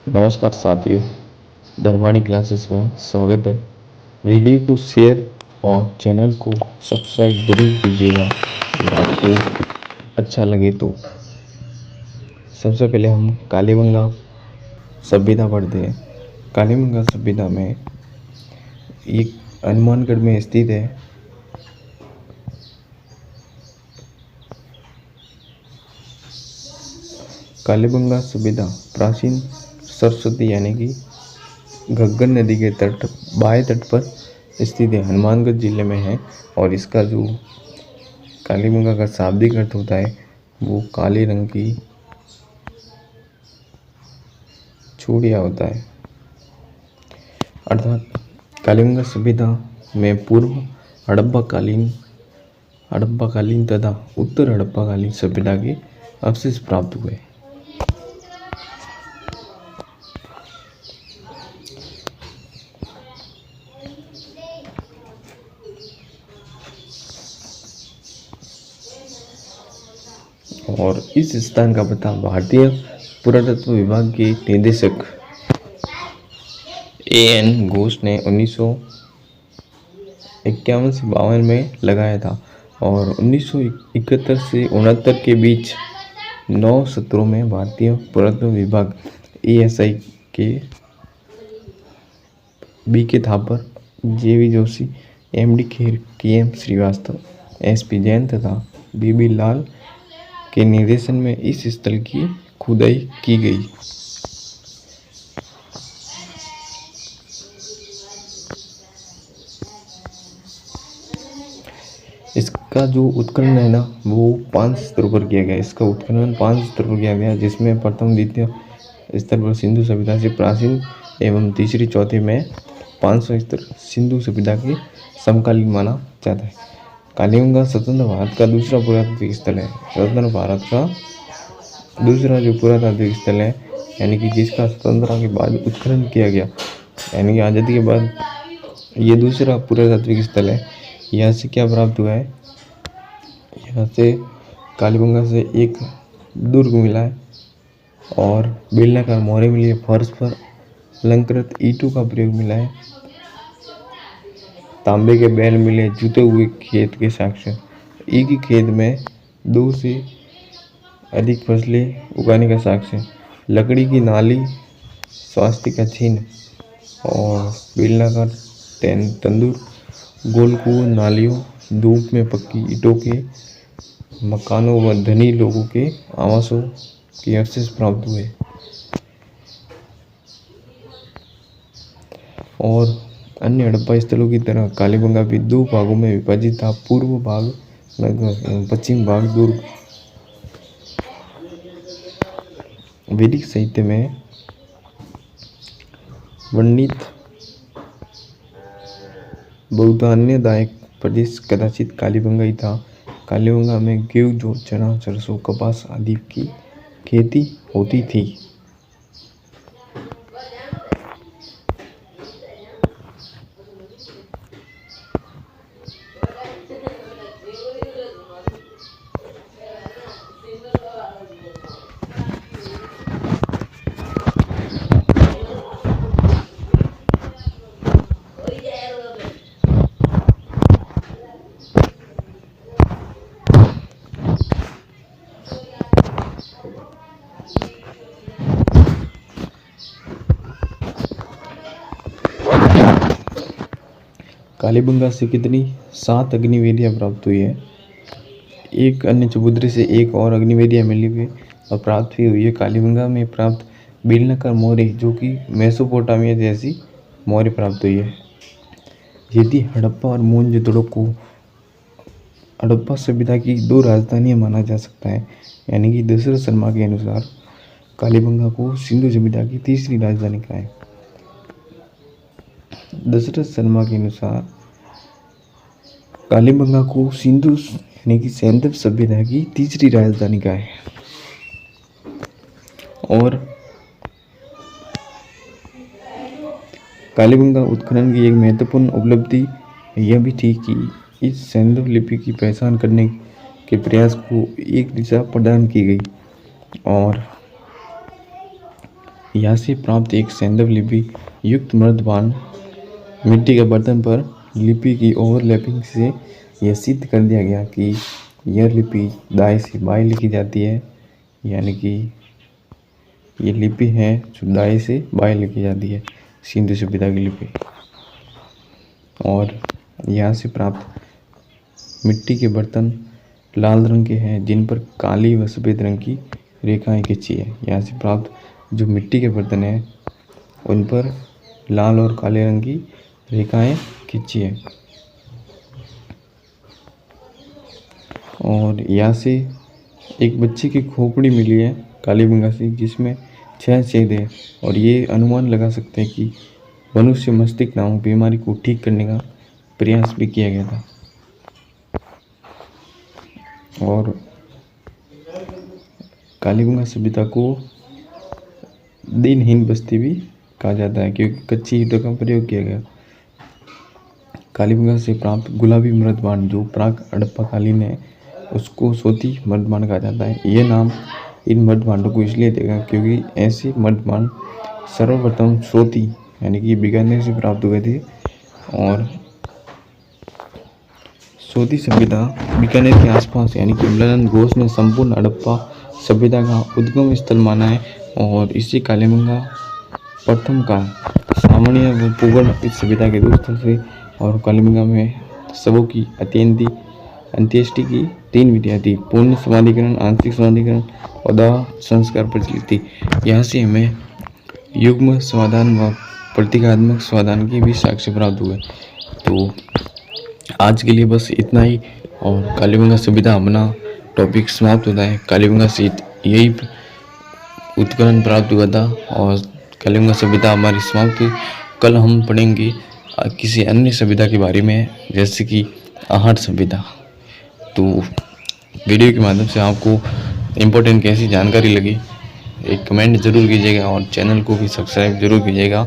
नमस्कार साथियों, धर्माणी क्लासेस में स्वागत है। वीडियो को शेयर और चैनल को सब्सक्राइब जरूर कीजिएगा अगर आपको अच्छा लगे तो। सबसे पहले हम कालीबंगा सभ्यता पढ़ते हैं। कालीबंगा सभ्यता में एक हनुमानगढ़ में स्थित है। कालीबंगा सभ्यता प्राचीन सरस्वती यानी कि घग्गर नदी के तट बाएं तट पर स्थित है, हनुमानगढ़ जिले में है। और इसका जो कालीबंगा का शाब्दिक अर्थ होता है वो काले रंग की चूड़ियाँ होता है। अर्थात कालीबंगा सभ्यता में पूर्व हड़प्पाकालीन तथा उत्तर हड़प्पाकालीन सभ्यता के अवशेष प्राप्त हुए। और इस स्थान का पता भारतीय पुरातत्व विभाग के निदेशक A.N. घोष ने 1951 से 52 में लगाया था और 1971 से 69 के बीच 9 सत्रों में भारतीय पुरातत्व विभाग ASI के B.K. Thapar, J.V. Joshi, M.D. Kher, K.M. Srivastava, S.P. Jain तथा B.B. लाल के निर्देशन में इस स्थल की खुदाई की गई। इसका जो उत्खनन है ना वो 5 स्तरों पर किया गया। इसका उत्खनन 5 स्तरों पर किया गया, जिसमें प्रथम द्वितीय स्तर पर सिंधु सभ्यता से प्राचीन एवं तीसरी चौथे में 500 स्तर सिंधु सभ्यता के समकालीन माना जाता है। कालीबंगा स्वतंत्र भारत का दूसरा पुरातात्विक स्थल है। स्वतंत्र भारत का दूसरा जो पुरातात्विक स्थल है यानी कि जिसका स्वतंत्रता के बाद उत्खनन किया गया, यानी कि आज़ादी के बाद ये दूसरा पुरातात्विक स्थल है। यहाँ से क्या प्राप्त हुआ है, यहाँ से कालीबंगा से एक दुर्ग मिला है और बेलनाकार मोहरें मिली है। फर्श पर अलंकृत ईंटों का प्रयोग मिला है। तांबे के बैल मिले, जुते हुए खेत के साक्ष्य। एक ही खेत में 2 से अधिक फसलें उगाने का साक्ष्य। लकड़ी की नाली, स्वास्तिक का चिन्ह और बेलनाकार तंदूर, गोल कुएं, नालियों, धूप में पक्की ईंटों के मकानों व धनी लोगों के आवासों के अवशेष प्राप्त हुए। और अन्य हड़प्पा स्थलों की तरह कालीबंगा भी 2 भागों में विभाजित था। पूर्व भाग नगर एवं पश्चिम भाग दुर्ग। वैदिक साहित्य में वर्णित बहुधान्यदायक प्रदेश कदाचित कालीबंगा ही था। कालीबंगा में गेहूं, जौ, चना, सरसों, कपास आदि की खेती होती थी। कालीबंगा से कितनी 7 अग्निवेदियाँ प्राप्त हुई है। एक अन्य चबूतरे से एक और अग्निवेदियाँ मिली हुई और प्राप्त भी हुई है। कालीबंगा में प्राप्त बेलनाकार मोहरें जो कि मेसोपोटामिया जैसी मोहरें प्राप्त हुई है। यदि हड़प्पा और मोहनजोदड़ो को हड़प्पा सभ्यता की 2 राजधानियाँ माना जा सकता है, यानी कि दशरथ शर्मा के अनुसार कालीबंगा को सिंधु सभ्यता की तीसरी राजधानी कहा है। दशरथ शर्मा के अनुसार कालीबंगा को सिंधु यानी कि सैंधव सभ्यता की तीसरी राजधानी का है। और कालीबंगा उत्खनन की एक महत्वपूर्ण उपलब्धि यह भी थी कि इस सैंधव लिपि की पहचान करने के प्रयास को एक दिशा प्रदान की गई। और यहाँ से प्राप्त एक सैंधव लिपि युक्त मर्दबान मिट्टी के बर्तन पर लिपि की ओवरलैपिंग से यह सिद्ध कर दिया गया कि यह लिपि दाएं से बाएं लिखी जाती है, यानी कि ये लिपि है जो दाएं से बाएं लिखी जाती है, सिंधु सभ्यता की लिपि। और यहाँ से प्राप्त मिट्टी के बर्तन लाल रंग के हैं जिन पर काली व सफ़ेद रंग की रेखाएं खींची है। यहाँ से प्राप्त जो मिट्टी के बर्तन हैं उन पर लाल और काले रंग की रेखाएं खींची है। और यहाँ से एक बच्चे की खोपड़ी मिली है कालीबंगा से जिसमें 6 छेद है, और ये अनुमान लगा सकते हैं कि मनुष्य मस्तिष्क नामक बीमारी को ठीक करने का प्रयास भी किया गया था। और कालीबंगा सभ्यता को दिनहीन बस्ती भी कहा जाता है क्योंकि कच्ची ईंटों का प्रयोग किया गया। कालीबंगा से प्राप्त गुलाबी मर्दबान जो प्राक हड़प्पा कालीन है उसको सोती मर्दबान कहा जाता है। यह नाम इन मर्दबानों को इसलिए देगा क्योंकि ऐसे मर्दबान सर्वप्रथम सोती यानी कि बीकानेर से प्राप्त हुए थे। और सोती सभ्यता बीकानेर के आसपास यानी कि मिलानंद घोष ने संपूर्ण हड़प्पा सभ्यता का उद्गम स्थल माना है। और इसी कालीबंगा प्रथम का सामान्य व पूर्ण इस सभ्यता के 2 स्थल से। और कालीबंगा में शवों की अंत्येष्टि की 3 विधियाँ थी, पूर्ण समाधिकरण, आंशिक समाधिकरण और दाह संस्कार प्रचलित थी। यहाँ से हमें युग्म समाधान व प्रतीकात्मक समाधान की भी साक्ष्य प्राप्त हुए। तो आज के लिए बस इतना ही, और कालीबंगा सभ्यता अपना टॉपिक समाप्त होता है। कालीबंगा से यही उत्खनन प्राप्त हुआ था और कालीबंगा सभ्यता हमारी समाप्त हुई। कल हम पढ़ेंगे किसी अन्य सभ्यता के बारे में जैसे कि आहट सभ्यता। तो वीडियो के माध्यम से आपको इम्पोर्टेंट कैसी जानकारी लगी एक कमेंट ज़रूर कीजिएगा और चैनल को भी सब्सक्राइब ज़रूर कीजिएगा।